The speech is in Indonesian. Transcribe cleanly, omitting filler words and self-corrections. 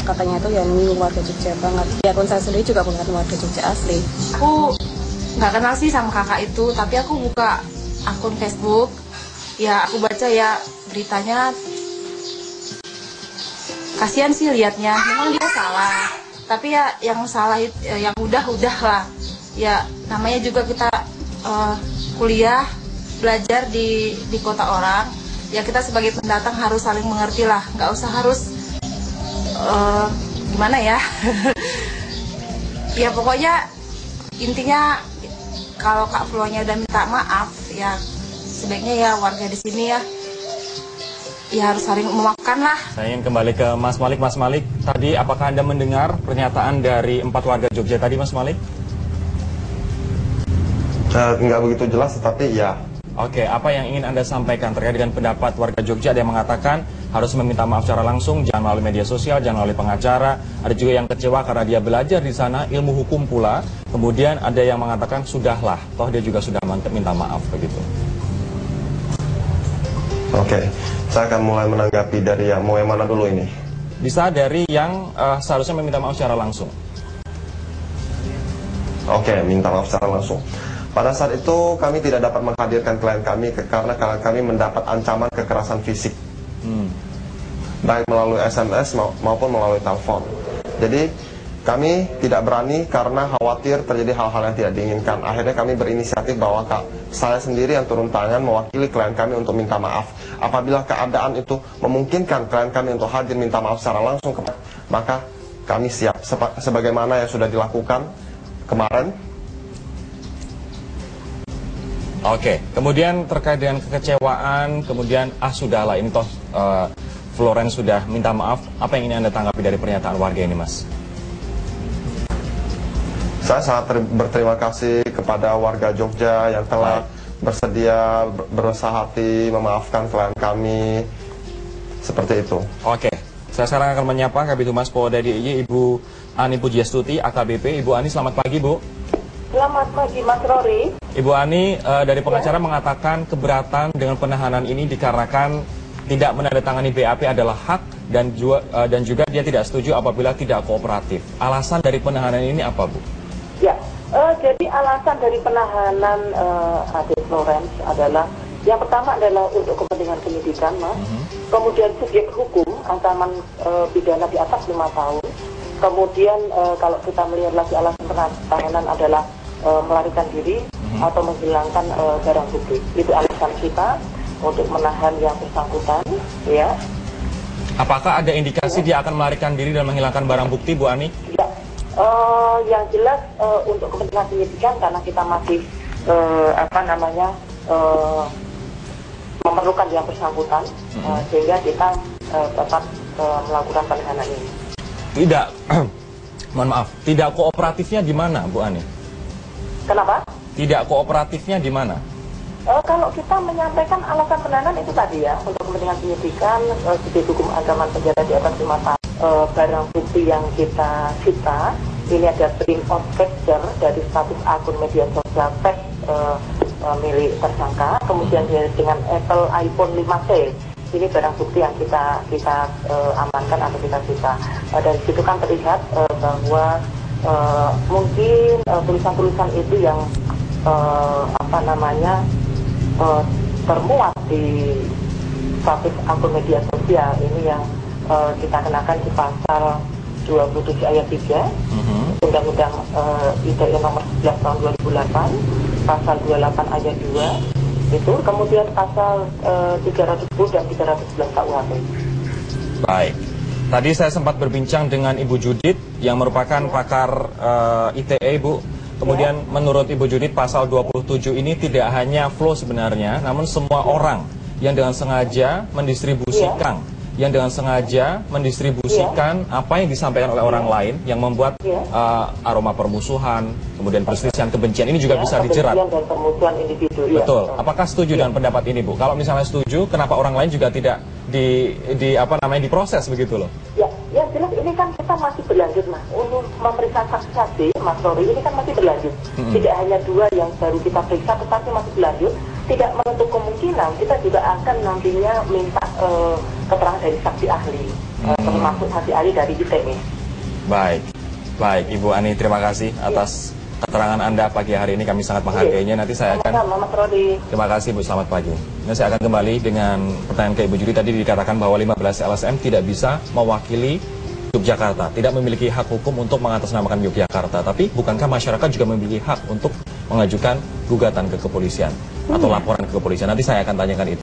katanya itu ya menyinggung warga Jogja banget. Di akun saya sendiri juga bukan warga Jogja asli. Aku nggak kenal sih sama kakak itu, tapi aku buka akun Facebook. Ya aku baca ya beritanya, kasihan sih liatnya. Memang dia salah, tapi ya yang salah yang udah lah. Ya namanya juga kita kuliah belajar di kota orang. Ya kita sebagai pendatang harus saling mengerti lah, nggak usah harus gimana ya. Ya pokoknya intinya kalau Kak Flonya udah minta maaf, ya sebaiknya ya warga di sini ya harus saling memaafkan lah. Saya ingin kembali ke Mas Malik. Mas Malik, tadi apakah Anda mendengar pernyataan dari 4 warga Jogja tadi, Mas Malik? Nggak begitu jelas, tetapi ya. Oke, apa yang ingin Anda sampaikan terkait dengan pendapat warga Jogja? Ada yang mengatakan harus meminta maaf secara langsung, jangan melalui media sosial, jangan melalui pengacara. Ada juga yang kecewa karena dia belajar di sana, ilmu hukum pula. Kemudian ada yang mengatakan sudahlah, toh dia juga sudah minta maaf begitu. Oke, saya akan mulai menanggapi dari yang mau yang mana dulu ini? Bisa dari yang seharusnya meminta maaf secara langsung. Oke, minta maaf secara langsung. Pada saat itu kami tidak dapat menghadirkan klien kami karena kami mendapat ancaman kekerasan fisik, baik melalui SMS maupun melalui telepon. Jadi kami tidak berani karena khawatir terjadi hal-hal yang tidak diinginkan. Akhirnya kami berinisiatif bahwa saya sendiri yang turun tangan mewakili klien kami untuk minta maaf. Apabila keadaan itu memungkinkan klien kami untuk hadir minta maaf secara langsung, maka kami siap sebagaimana yang sudah dilakukan kemarin. Oke, kemudian terkait dengan kekecewaan, kemudian sudahlah ini toh Florence sudah minta maaf. Apa yang ingin Anda tanggapi dari pernyataan warga ini, Mas? Saya sangat berterima kasih kepada warga Jogja yang telah bersedia berusaha hati memaafkan klien kami, seperti itu. Oke, saya sekarang akan menyapa Kabid Humas Polda DIY Ibu Ani Pujiastuti, AKBP. Ibu Ani, selamat pagi, Bu. Selamat pagi, Mas Rory. Ibu Ani, dari pengacara mengatakan keberatan dengan penahanan ini dikarenakan tidak menandatangani BAP adalah hak dan juga dia tidak setuju apabila tidak kooperatif. Alasan dari penahanan ini apa, Bu? Ya, jadi alasan dari penahanan Adik Florence adalah yang pertama adalah untuk kepentingan penyidikan, Mas. Kemudian subjek hukum ancaman pidana di atas 5 tahun. Kemudian kalau kita melihat lagi alasan penahanan adalah melarikan diri atau menghilangkan barang bukti. Itu alasan kita untuk menahan yang bersangkutan, ya. Apakah ada indikasi dia akan melarikan diri dan menghilangkan barang bukti, Bu Ani? Ya, yang jelas untuk kepentingan penyidikan karena kita masih memerlukan yang bersangkutan, sehingga kita tetap melakukan penahanan ini. Tidak, mohon maaf, tidak kooperatifnya di mana, Bu Ani? Kenapa? Tidak kooperatifnya di mana? Kalau kita menyampaikan alasan penahanan itu tadi ya, untuk kepentingan penyidikan, subjek hukum ancaman penjara di atas 5 tahun. Barang bukti yang kita cita, ini ada print-out capture dari status akun media sosial milik tersangka, kemudian dengan Apple iPhone 5C. Ini barang bukti yang kita amankan atau kita cita. Dari situ kan terlihat bahwa mungkin tulisan-tulisan itu yang termuat di status akun media sosial ini yang kita kenakan di pasal 27 ayat 3 Undang-Undang ITE nomor 11 tahun 2008, pasal 28 ayat 2 itu, kemudian pasal 310 dan 311 KUHP. Baik. Tadi saya sempat berbincang dengan Ibu Judit yang merupakan pakar ITE, Bu. Kemudian menurut Ibu Judit pasal 27 ini tidak hanya flow sebenarnya, namun semua orang yang dengan sengaja mendistribusikan apa yang disampaikan oleh orang lain yang membuat aroma permusuhan, kemudian perselisihan kebencian ini juga bisa dijerat. Dan permusuhan individu. Betul. Apakah setuju dengan pendapat ini, Bu? Kalau misalnya setuju, kenapa orang lain juga tidak diproses begitu loh? Ya, yang jelas ini kan kita masih berlanjut, Mas. Untuk memeriksa saksi, Mas Rory, ini kan masih berlanjut. Tidak hanya 2 yang baru kita periksa, tetapi masih berlanjut. Tidak menutup kemungkinan kita juga akan nantinya minta keterangan dari saksi ahli. termasuk saksi ahli dari ITE. Baik, baik Ibu Ani, terima kasih atas keterangan Anda pagi hari ini, kami sangat menghargainya. Nanti saya akan, terima kasih Bu, selamat pagi. Nah, saya akan kembali dengan pertanyaan ke Ibu Judit. Tadi dikatakan bahwa 15 LSM tidak bisa mewakili Yogyakarta, tidak memiliki hak hukum untuk mengatasnamakan Yogyakarta. Tapi bukankah masyarakat juga memiliki hak untuk mengajukan gugatan ke kepolisian atau laporan ke kepolisian? Nanti saya akan tanyakan itu.